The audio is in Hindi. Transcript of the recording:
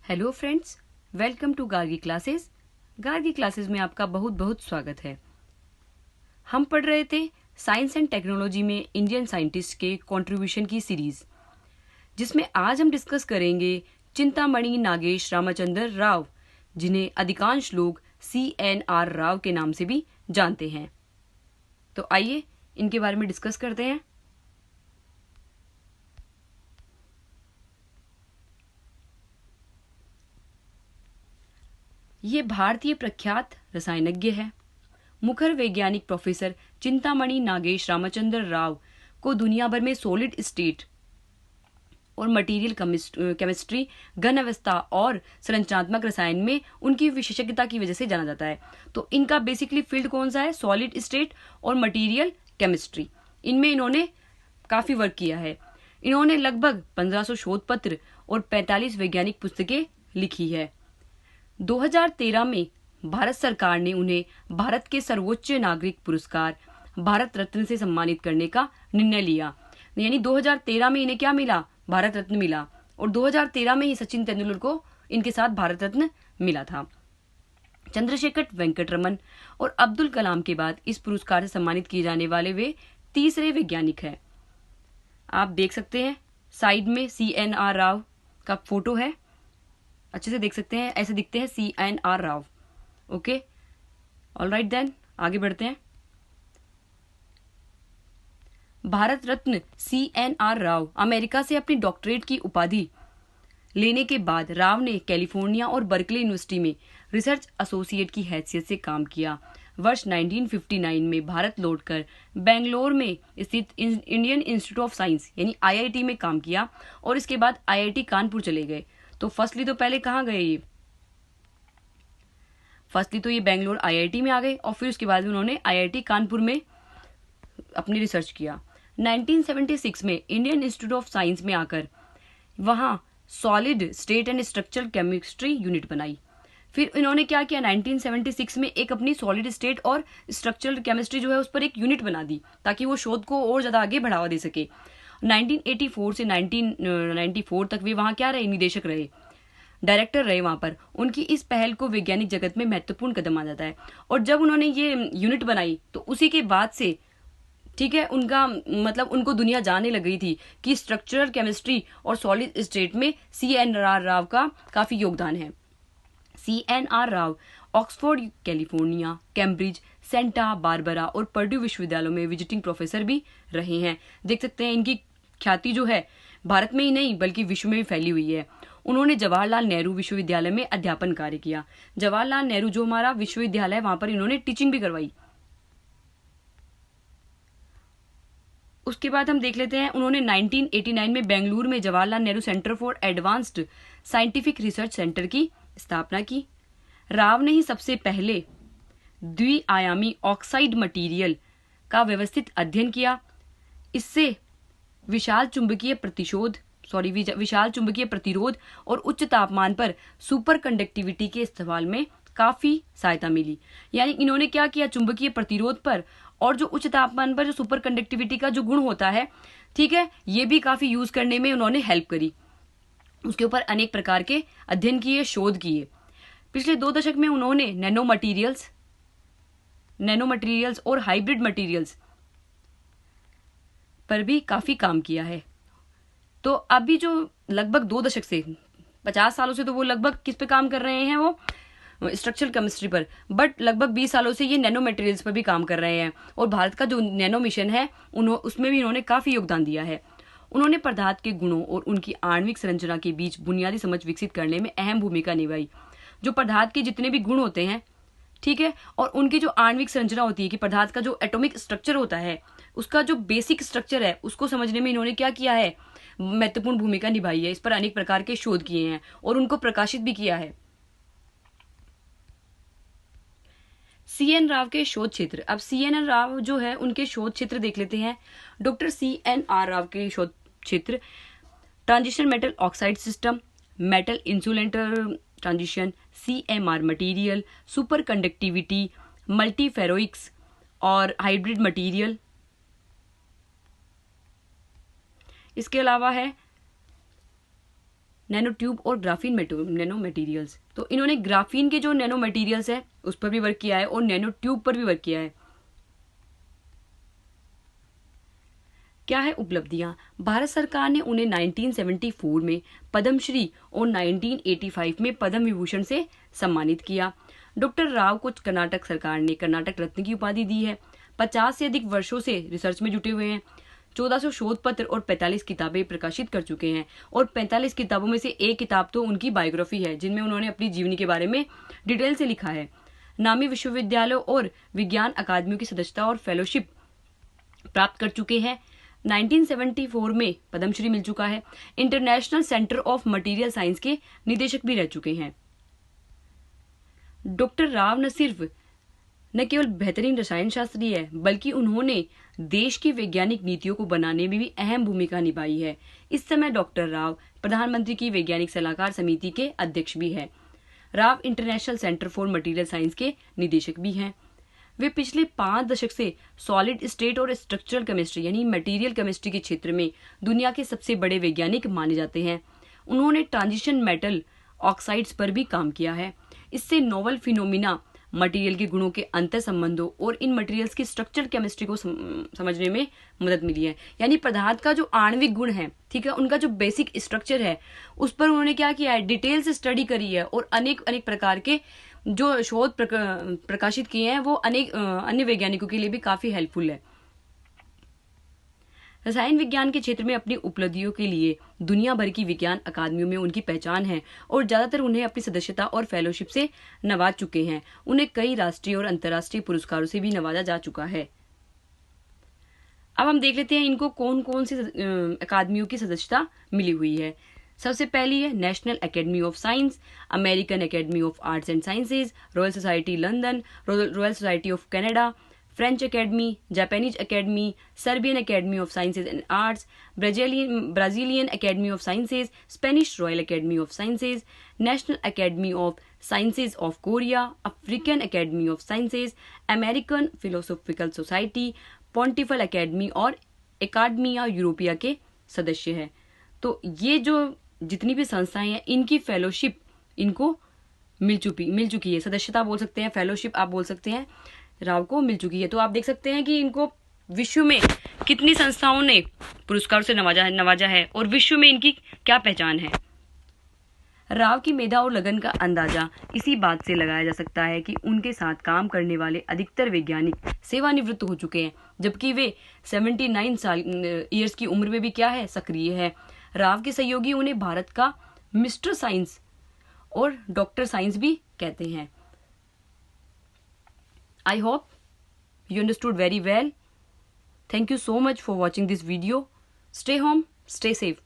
Hello friends, welcome to Gargi classes. Gargi classes में आपका बहुत बहुत स्वागत है। हम पढ़ रहे थे साइंस एंड टेक्नोलॉजी में इंडियन साइंटिस्ट के कंट्रीब्यूशन की सीरीज, जिसमें आज हम डिस्कस करेंगे चिंतामणि नागेश रामचंद्र राव, जिन्हें अधिकांश लोग CNR राव के नाम से भी जानते हैं। तो आइए इनके बारे में डिस्कस करते हैं। ये भारतीय प्रख्यात रसायनज्ञ है। मुखर वैज्ञानिक प्रोफेसर चिंतामणि नागेश रामचंद्र राव को दुनिया भर में सॉलिड स्टेट और मटेरियल केमिस्ट्री, घन अवस्था और संरचनात्मक रसायन में उनकी विशेषज्ञता की वजह से जाना जाता है। तो इनका बेसिकली फील्ड कौन सा है? सॉलिड स्टेट और मटेरियल केमिस्ट्री। इनमें इन्होंने काफी वर्क किया है। इन्होंने लगभग 1500 शोध पत्र और 45 वैज्ञानिक पुस्तकें लिखी है। 2013 में भारत सरकार ने उन्हें भारत के सर्वोच्च नागरिक पुरस्कार भारत रत्न से सम्मानित करने का निर्णय लिया। यानी 2013 में इन्हें क्या मिला? भारत रत्न मिला। और 2013 में ही सचिन तेंदुलकर को इनके साथ भारत रत्न मिला था। चंद्रशेखर वेंकट रमन और अब्दुल कलाम के बाद इस पुरस्कार से सम्मानित किए जाने वाले वे तीसरे वैज्ञानिक हैं। आप देख सकते हैं साइड में CNR राव का फोटो है, अच्छे से देख सकते हैं, ऐसे दिखते हैं CNR Rao. Okay, alright then, आगे बढ़ते हैं। भारत रत्न CNR राव अमेरिका से अपनी डॉक्टरेट की उपाधि लेने के बाद राव ने कैलिफोर्निया और बर्कले यूनिवर्सिटी में रिसर्च एसोसिएट की हैसियत से काम किया। वर्ष 1959 में भारत लौटकर बेंगलोर में स्थित इंडियन इंस्टीट्यूट ऑफ साइंस यानी IIT में काम किया और इसके बाद IIT कानपुर चले गए। तो फर्स्टली तो पहले कहाँ गए ये? फर्स्टली तो ये बेंगलोर IIT में आ गए और फिर उसके बाद उन्होंने IIT कानपुर में अपनी रिसर्च किया। 1976 में इंडियन इंस्टीट्यूट ऑफ साइंस में आकर वहां solid state and structural chemistry unit बनाई। फिर इन्होंने क्या किया? 1976 में एक अपनी सॉलिड स्टेट और स्ट्रक्चरल केमिस्ट्री जो है उस पर एक यूनिट बना दी ताकि वो शोध को और ज्यादा आगे बढ़ावा दे सके। 1984 से 1994 तक वे वहां क्या रहे? निदेशक रहे, डायरेक्टर रहे वहां पर। उनकी इस पहल को वैज्ञानिक जगत में महत्वपूर्ण कदम माना जाता है। और जब उन्होंने ये यूनिट बनाई तो उसी के बाद से ठीक है उनका मतलब उनको दुनिया जानने लग गई थी कि स्ट्रक्चरल केमिस्ट्री और सॉलिड स्टेट में CNR राव का काफी योगदान है। CNR Rao Oxford, California, Cambridge, Santa Barbara और पर्ड्यू विश्वविद्यालयों में विजिटिंग प्रोफेसर भी रहे हैं। देख सकते हैं इनकी ख्याति जो है भारत में ही नहीं बल्कि विश्व में भी फैली हुई है। उन्होंने जवाहरलाल नेहरू विश्वविद्यालय में अध्यापन कार्य किया। जवाहरलाल नेहरू जो हमारा विश्वविद्यालय है वहां पर इन्होंने टीचिंग भी करवाई। उसके बाद हम देख लेते हैं उन्होंने 1989 में बेंगलुरु में Jawaharlal Nehru centre for advanced scientific research centre की स्थापना की। राव ने ही सबसे पहले द्विआयामी ऑक्साइड मटेरियल का व्यवस्थित अध्ययन किया। इससे विशाल चुंबकीय प्रतिरोध और उच्च तापमान पर सुपर कंडक्टिविटी के इस्तेमाल में काफी सहायता मिली। यानी इन्होंने क्या किया? चुंबकीय प्रतिरोध पर और जो उच्च तापमान पर जो सुपर कंडक्टिविटी का जो गुण होता है, ठीक है, ये भी काफी यूज करने में उन्होंने हेल्प करी। उसके ऊपर अनेक प्रकार के अध्ययन किए, शोध किए। पिछले 2 दशक में उन्होंने नैनो मटेरियल्स और हाइब्रिड मटेरियल्स पर भी काफी काम किया है। तो अभी जो लगभग 2 दशक से 50 सालों से तो वो लगभग किस पे काम कर रहे हैं? वो स्ट्रक्चरल केमिस्ट्री पर। बट लगभग 20 सालों से ये नैनो मटेरियल्स पर भी काम कर रहे हैं। और भारत का जो नैनो मिशन है उसमें भी इन्होंने काफी योगदान दिया है। उन्होंने पदार्थ के गुणों और उनकी आणविक संरचना के बीच बुनियादी समझ विकसित करने में अहम भूमिका निभाई। जो पदार्थ के जितने भी गुण होते हैं, ठीक है, और उनकी जो आणविक संरचना होती है कि पदार्थ का जो एटॉमिक स्ट्रक्चर होता है, उसका जो बेसिक स्ट्रक्चर है उसको समझने में इन्होंने क्या किया है? महत्वपूर्ण भूमिका निभाई है। इस पर अनेक प्रकार के शोध किए हैं और उनको प्रकाशित भी किया है। CN राव के शोध क्षेत्र। अब CN राव जो है उनके शोध क्षेत्र देख लेते हैं। डॉक्टर CNR राव के शोध क्षेत्र transition metal oxide system, metal insulator transition, CMR material, superconductivity, multiferroics और हाइब्रिड मटेरियल। इसके अलावा है नैनो ट्यूब और ग्राफीन नैनो मटेरियल्स। तो इन्होंने ग्राफीन के जो नैनो मटेरियल्स है उस पर भी वर्क किया है और नैनो ट्यूब पर भी वर्क किया है। क्या है उपलब्धियां? भारत सरकार ने उन्हें 1974 में पद्मश्री और 1985 में पद्म विभूषण से सम्मानित किया। डॉक्टर राव को कर्नाटक सरकार ने कर्नाटक रत्न की उपाधि दी है। 50 से अधिक वर्षों से रिसर्च में जुटे हुए हैं। 1400 शोध पत्र और 45 किताबें प्रकाशित कर चुके हैं और 45 किताबों में से एक किताब तो उनकी बायोग्राफी है, जिनमें उन्होंने अपनी जीवनी के बारे में डिटेल से लिखा है। नामी विश्वविद्यालयों और विज्ञान अकादमियों की सदस्यता और फेलोशिप प्राप्त कर चुके हैं। 1974 में पद्मश्री मिल चुका है। International centre of material science के निदेशक भी रह चुके हैं। डॉक्टर राव न केवल बेहतरीन रसायन शास्त्री है, बल्कि उन्होंने देश की वैज्ञानिक नीतियों को बनाने में भी अहम भूमिका निभाई है। इस समय डॉक्टर राव प्रधानमंत्री की वैज्ञानिक सलाहकार समिति के अध्यक्ष भी है। Rao international centre for material science के निदेशक भी हैं। वे पिछले 5 दशक से सॉलिड स्टेट और स्ट्रक्चरल केमिस्ट्री यानी मटेरियल केमिस्ट्री के क्षेत्र में दुनिया के सबसे बड़े वैज्ञानिक माने जाते हैं। उन्होंने ट्रांजिशन मेटल ऑक्साइड्स पर भी काम किया है। इससे नोवल फिनोमिना, मटेरियल के गुणों के अंतर संबंधों और इन मटेरियल्स की स्ट्रक्चरल केमिस्ट्री को समझने में मदद मिली है। यानी पदार्थ का जो आणविक गुण है, ठीक है, उनका जो बेसिक स्ट्रक्चर है, उस पर उन्होंने क्या किया है, डिटेल से स्टडी करी है और अनेक प्रकार के जो शोध प्रकाशित किए हैं वो अनेक अन्य वैज्ञानिकों के लिए भी काफी हेल्पफुल है। रसायन विज्ञान के क्षेत्र में अपनी उपलब्धियों के लिए दुनिया भर की विज्ञान अकादमियों में उनकी पहचान है और ज्यादातर उन्हें अपनी सदस्यता और फेलोशिप से नवाज चुके हैं। उन्हें कई राष्ट्रीय और अंतर्राष्ट्रीय पुरस्कारों से भी नवाजा जा चुका है। अब हम देख लेते हैं इनको कौन कौन सी अकादमियों की सदस्यता मिली हुई है। सबसे पहली है national academy of science, American academy of arts and sciences, royal society London, royal society of Canada, French academy, Japanese academy, Serbian academy of sciences and arts, Brazilian academy of sciences, Spanish royal academy of sciences, national academy of sciences of Korea, African academy of sciences, American philosophical society, pontifical academy और एकाडमिया यूरोपिया के सदस्य है। तो ये जो जितनी भी संस्थाएं हैं इनकी फेलोशिप इनको मिल चुकी है। सदस्यता बोल सकते हैं, फेलोशिप आप बोल सकते हैं, राव को मिल चुकी है। तो आप देख सकते हैं कि इनको विश्व में कितनी संस्थाओं ने पुरस्कार से नवाजा है और विश्व में इनकी क्या पहचान है। राव की मेधा और लगन का अंदाजा इसी बात से लगाया जा सकता है कि उनके साथ काम करने वाले अधिकतर वैज्ञानिक सेवानिवृत्त हो चुके हैं, जबकि वे 79 ईयर्स की उम्र में भी क्या है, सक्रिय है। राव के सहयोगी उन्हें भारत का मिस्टर साइंस और डॉक्टर साइंस भी कहते हैं। I hope you understood very well. Thank you so much for watching this video. Stay home, stay safe.